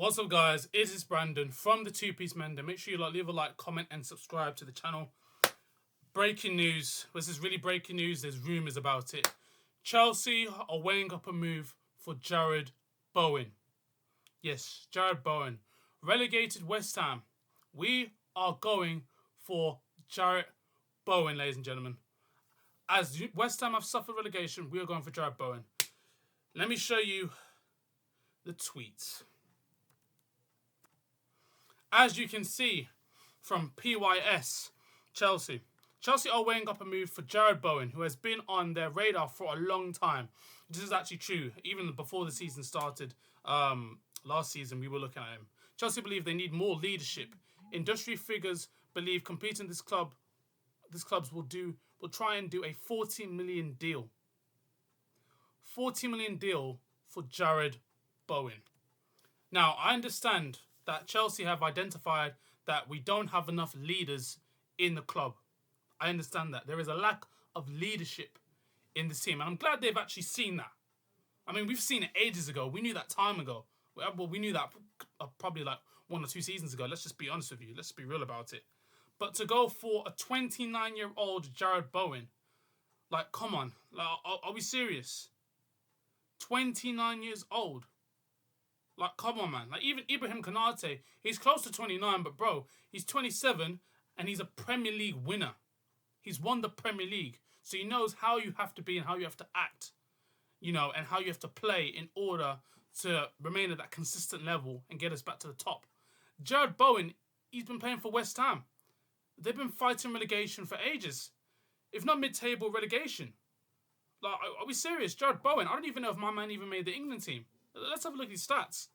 What's up, guys? It is Brandon from the Two Piece Mender. Make sure you leave a like, comment, and subscribe to the channel. Breaking news. This is really breaking news. There's rumours about it. Chelsea are weighing up a move for Jarrod Bowen. Yes, Jarrod Bowen. Relegated West Ham. We are going for Jarrod Bowen, ladies and gentlemen. As West Ham have suffered relegation, we are going for Jarrod Bowen. Let me show you the tweet. As you can see from PYS, Chelsea are weighing up a move for Jarrod Bowen, who has been on their radar for a long time. This is actually true. Even before the season started, last season, we were looking at him. Chelsea believe they need more leadership. Industry figures believe competing these clubs will try and do a 40 million deal. 40 million deal for Jarrod Bowen. Now, I understand that Chelsea have identified that we don't have enough leaders in the club. I understand that. There is a lack of leadership in this team. And I'm glad they've actually seen that. I mean, we've seen it ages ago. We knew that time ago. Well, we knew that probably like 1 or 2 seasons ago. Let's just be honest with you. Let's be real about it. But to go for a 29-year-old Jarrod Bowen, like, come on. Like, are we serious? 29 years old. Like, come on, man. Like, even Ibrahim Konate, he's close to 29, but, bro, he's 27, and he's a Premier League winner. He's won the Premier League. So he knows how you have to be and how you have to act, you know, and how you have to play in order to remain at that consistent level and get us back to the top. Jarrod Bowen, he's been playing for West Ham. They've been fighting relegation for ages, if not mid-table relegation. Like, are we serious? Jarrod Bowen, I don't even know if my man even made the England team. Let's have a look at his stats.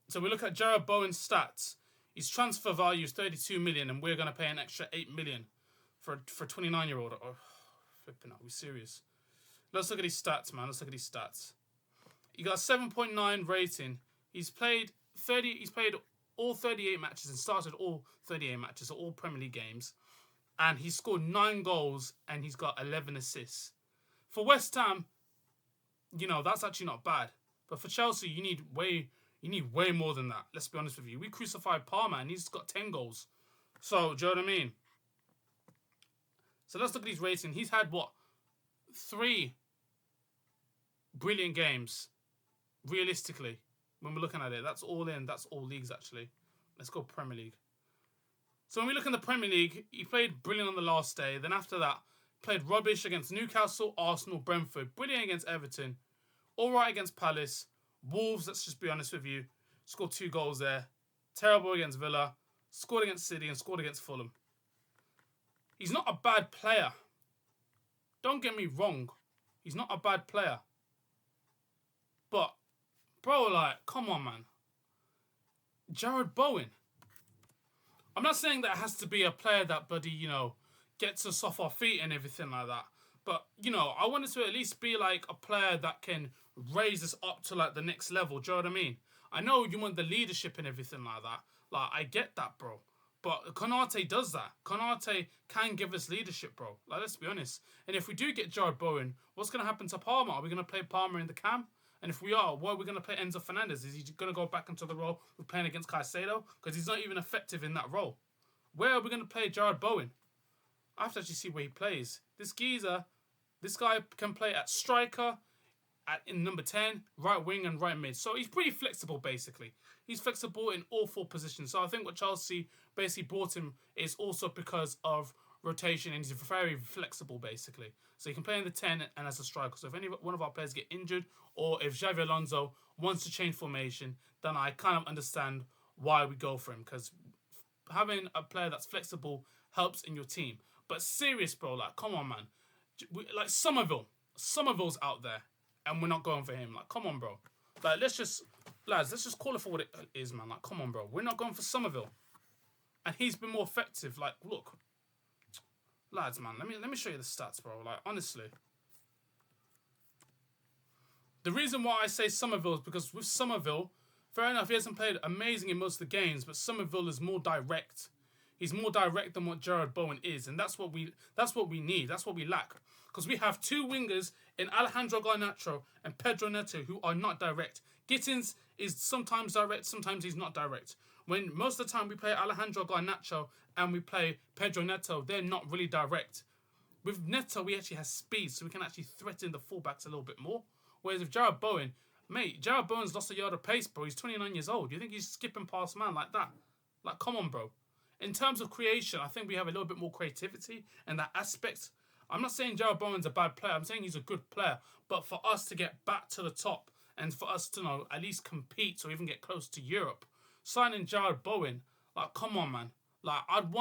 So we look at Jarrod Bowen's stats. His transfer value is 32 million, and we're going to pay an extra 8 million for a 29-year-old. Oh, flipping out. Are we serious? Let's look at his stats, man. Let's look at his stats. He got a 7.9 rating. He's played all 38 matches and started all 38 matches, so all Premier League games. And he scored 9 goals and he's got 11 assists. For West Ham, you know, that's actually not bad. But for Chelsea, you need way more than that. Let's be honest with you. We crucified Palmer and he's got 10 goals. So, do you know what I mean? So let's look at his rating. He's had, 3 brilliant games, realistically, when we're looking at it. That's all in. That's all leagues, actually. Let's go Premier League. So when we look in the Premier League, he played brilliant on the last day. Then after that, played rubbish against Newcastle, Arsenal, Brentford. Brilliant against Everton. All right against Palace. Wolves, let's just be honest with you, scored 2 goals there. Terrible against Villa. Scored against City and scored against Fulham. He's not a bad player. Don't get me wrong. He's not a bad player. But, bro, like, come on, man. Jarrod Bowen. I'm not saying that it has to be a player that bloody, you know, gets us off our feet and everything like that. But, you know, I wanted to at least be like a player that can raise us up to like the next level. Do you know what I mean? I know you want the leadership and everything like that. Like, I get that, bro. But Konate does that. Konate can give us leadership, bro. Like, let's be honest. And if we do get Jarrod Bowen, what's going to happen to Palmer? Are we going to play Palmer in the cam? And if we are, what are we going to play Enzo Fernandez? Is he going to go back into the role of playing against Caicedo? Because he's not even effective in that role. Where are we going to play Jarrod Bowen? I have to actually see where he plays. This guy can play at striker, in number 10, right wing and right mid. So he's pretty flexible, basically. He's flexible in all 4 positions. So I think what Chelsea basically brought him is also because of rotation, and he's very flexible, basically. So he can play in the 10 and as a striker. So if any one of our players get injured, or if Xavi Alonso wants to change formation, then I kind of understand why we go for him, because having a player that's flexible helps in your team. But serious, bro, like, come on, man. Like, Somerville's out there, and we're not going for him. Like, come on, bro. Like, let's just call it for what it is, man. Like, come on, bro. We're not going for Somerville. And he's been more effective. Like, look. Lads, man, let me show you the stats, bro. Like, honestly. The reason why I say Somerville is because with Somerville, fair enough, he hasn't played amazing in most of the games, but Somerville is more direct. He's more direct than what Jarrod Bowen is, and that's what we need. That's what we lack. Because we have 2 wingers in Alejandro Garnacho and Pedro Neto who are not direct. Gittins is sometimes direct, sometimes he's not direct. When most of the time we play Alejandro Garnacho and we play Pedro Neto, they're not really direct. With Neto, we actually have speed, so we can actually threaten the fullbacks a little bit more. Whereas with Jarrod Bowen, mate, Jarrod Bowen's lost a yard of pace, bro. He's 29 years old. You think he's skipping past man like that? Like, come on, bro. In terms of creation, I think we have a little bit more creativity in that aspect. I'm not saying Jarrod Bowen's a bad player. I'm saying he's a good player. But for us to get back to the top and for us to, at least compete or even get close to Europe, signing Jarrod Bowen, like, come on, man. Like, I'd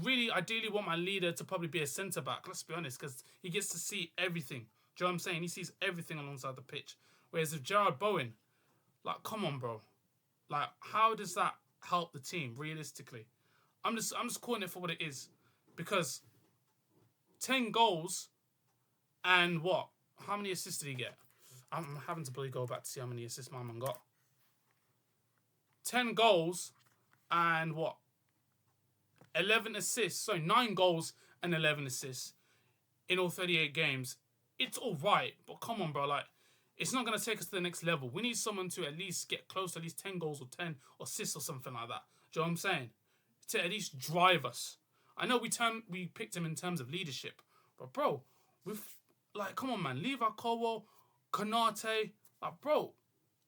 really ideally want my leader to probably be a centre-back, let's be honest, because he gets to see everything. Do you know what I'm saying? He sees everything alongside the pitch. Whereas with Jarrod Bowen, like, come on, bro. Like, how does that help the team, realistically? I'm just calling it for what it is. Because 10 goals and what? How many assists did he get? I'm having to bloody go back to see how many assists my man got. 10 goals and what? 11 assists. So 9 goals and 11 assists in all 38 games. It's all right, but come on, bro. Like, it's not going to take us to the next level. We need someone to at least get close to at least 10 goals or 10 assists or something like that. Do you know what I'm saying? To at least drive us. I know we picked him in terms of leadership, but bro, come on, man. Leave our Kowo, konate. Like, bro,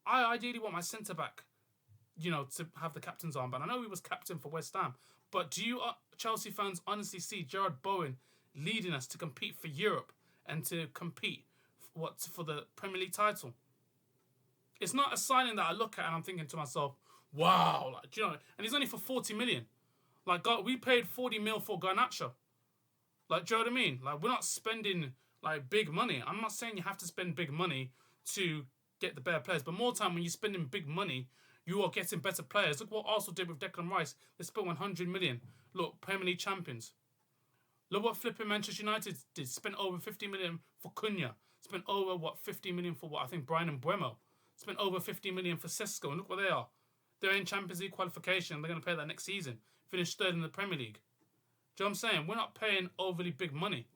I ideally want my centre back, to have the captain's armband. I know he was captain for West Ham, but do you Chelsea fans honestly see Jarrod Bowen leading us to compete for Europe and to compete for the Premier League title? It's not a signing that I look at and I'm thinking to myself, wow, and he's only for 40 million. Like, God, we paid 40 mil for Garnacho. Like, do you know what I mean? Like, we're not spending, big money. I'm not saying you have to spend big money to get the better players, but more time when you're spending big money, you are getting better players. Look what Arsenal did with Declan Rice. They spent 100 million. Look, Premier League champions. Look what flipping Manchester United did. Spent over 50 million for Cunha. Spent over, 50 million for I think Brian and Buemo. Spent over 50 million for Sesko. And look what they are. They're in Champions League qualification. They're going to pay that next season. Finish third in the Premier League. Do you know what I'm saying? We're not paying overly big money.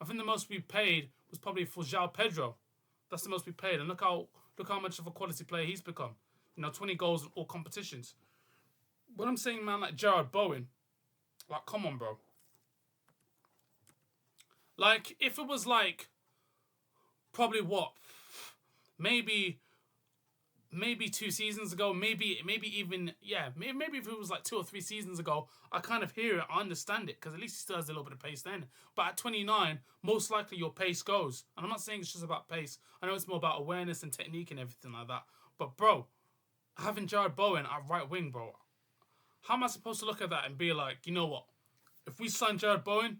I think the most we paid was probably for João Pedro. That's the most we paid. And look how much of a quality player he's become. 20 goals in all competitions. When I'm saying, man, like Jarrod Bowen, like, come on, bro. Like, if it was probably maybe 2 seasons ago, maybe even, maybe if it was 2 or 3 seasons ago, I kind of hear it, I understand it, because at least he still has a little bit of pace then. But at 29, most likely your pace goes. And I'm not saying it's just about pace. I know it's more about awareness and technique and everything like that. But, bro, having Jarrod Bowen at right wing, bro, how am I supposed to look at that and be like, you know what? If we sign Jarrod Bowen,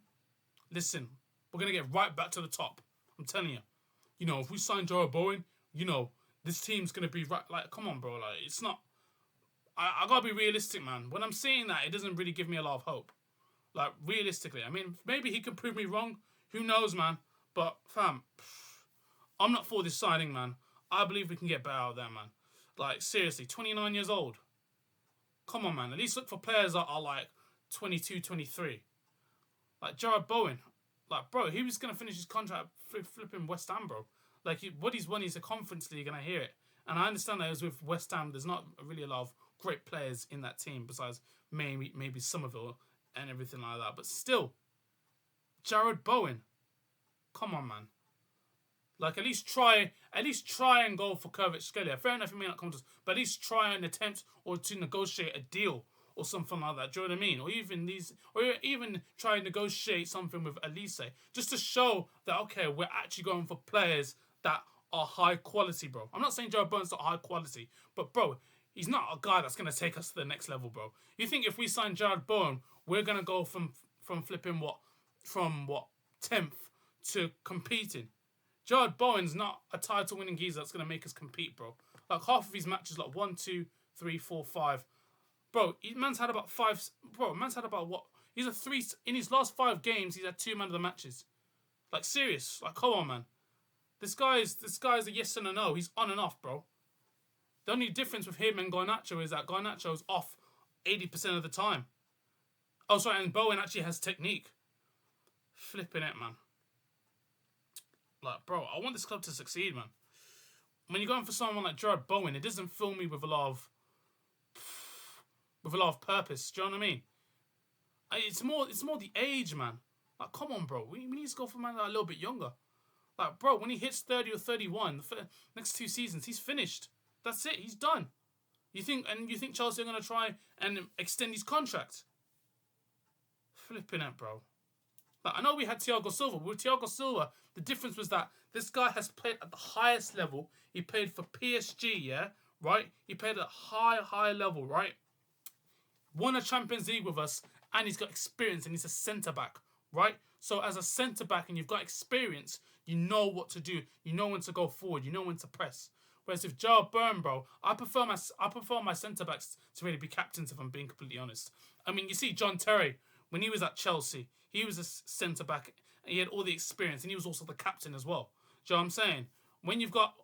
listen, we're going to get right back to the top. I'm telling you. If we sign Jarrod Bowen, this team's going to be right. Like, come on, bro. Like, it's not. I got to be realistic, man. When I'm saying that, it doesn't really give me a lot of hope. Like, realistically. I mean, maybe he can prove me wrong. Who knows, man? But, fam, I'm not for this signing, man. I believe we can get better out there, man. Like, seriously, 29 years old. Come on, man. At least look for players that are 22, 23. Like Jarrod Bowen. Like, bro, he was going to finish his contract flipping West Ham, bro. Like, what he's won is a Conference League, and I hear it. And I understand that it was with West Ham. There's not really a lot of great players in that team besides maybe Somerville and everything like that. But still, Jarrod Bowen. Come on, man. Like, at least try and go for Kvaratskhelia. Fair enough, he may not come to us, but at least try and attempt or to negotiate a deal or something like that. Do you know what I mean? Or even try and negotiate something with Elise, just to show that, okay, we're actually going for players that are high quality, bro. I'm not saying Jarrod Bowen's not high quality, but bro, he's not a guy that's gonna take us to the next level, bro. You think if we sign Jarrod Bowen, we're gonna go from flipping 10th to competing? Jarrod Bowen's not a title-winning geezer that's going to make us compete, bro. Like, half of his matches, 1, 2, 3, 4, 5. Bro, man's had about 5... Bro, man's had about what? He's a 3... In his last 5 games, he's had 2 man of the matches. Like, serious. Like, come on, man. This guy's a yes and a no. He's on and off, bro. The only difference with him and Garnacho is that Garnacho's off 80% of the time. Oh, sorry, and Bowen actually has technique. Flipping it, man. Like, bro, I want this club to succeed, man. when you're going for someone like Jarrod Bowen, it doesn't fill me with a lot of purpose. Do you know what I mean? It's more the age, man. Like, come on, bro. We need to go for a man that a little bit younger. Like, bro, when he hits 30 or 31, the next 2 seasons, he's finished. That's it. He's done. You think Chelsea are gonna try and extend his contract? Flipping it, bro. Like, I know we had Thiago Silva. With Thiago Silva, the difference was that this guy has played at the highest level. He played for PSG, yeah, right? He played at a high level, right? Won a Champions League with us, and he's got experience, and he's a centre back, right? So as a centre back, and you've got experience, you know what to do. You know when to go forward. You know when to press. Whereas if Jarrod Bowen, bro, I prefer my centre backs to really be captains. If I'm being completely honest, I mean, you see John Terry when he was at Chelsea, he was a centre back, and he had all the experience, and he was also the captain as well. Do you know what I'm saying? When you've got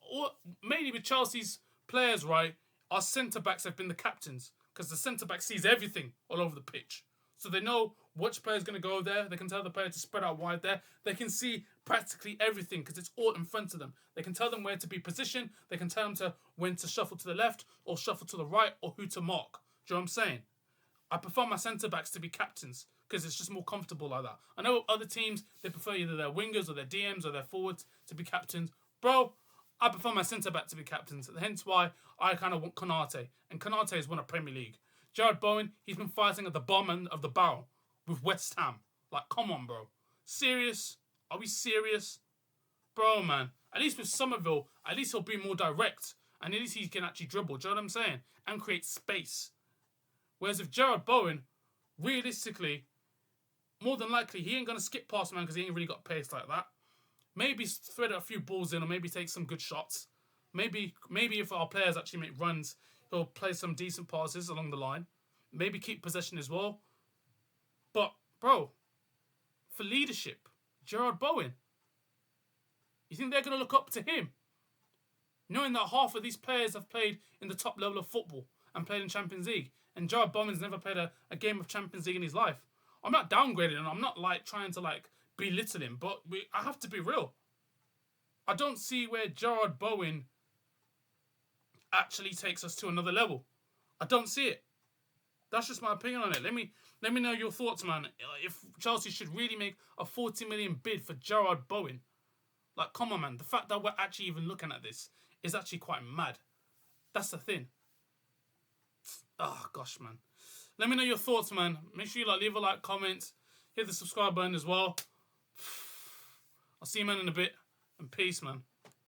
mainly with Chelsea's players, right, our centre backs have been the captains because the centre back sees everything all over the pitch. So they know which player is going to go there. They can tell the player to spread out wide there. They can see practically everything because it's all in front of them. They can tell them where to be positioned. They can tell them when to shuffle to the left or shuffle to the right or who to mark. Do you know what I'm saying? I prefer my centre-backs to be captains because it's just more comfortable like that. I know other teams, they prefer either their wingers or their DMs or their forwards to be captains. Bro, I prefer my centre-back to be captains. Hence why I kind of want Konate. And Konate has won a Premier League. Jarrod Bowen, he's been fighting at the bottom end of the barrel with West Ham. Like, come on, bro. Serious? Are we serious? Bro, man. At least with Somerville, at least he'll be more direct. And at least he can actually dribble. Do you know what I'm saying? And create space. Whereas if Jarrod Bowen, realistically, more than likely, he ain't going to skip past, man, because he ain't really got pace like that. Maybe thread a few balls in or maybe take some good shots. Maybe if our players actually make runs, he'll play some decent passes along the line. Maybe keep possession as well. But, bro, for leadership, Jarrod Bowen, you think they're going to look up to him? Knowing that half of these players have played in the top level of football and played in Champions League, and Jarrod Bowen's never played a game of Champions League in his life. I'm not downgrading him. I'm not trying to belittle him, but I have to be real. I don't see where Jarrod Bowen actually takes us to another level. I don't see it. That's just my opinion on it. Let me know your thoughts, man. If Chelsea should really make a 40 million bid for Jarrod Bowen, come on, man. The fact that we're actually even looking at this is actually quite mad. That's the thing. Oh gosh, man. Let me know your thoughts, man. Make sure you leave a like, comment, hit the subscribe button as well. I'll see you, man, in a bit. And peace, man.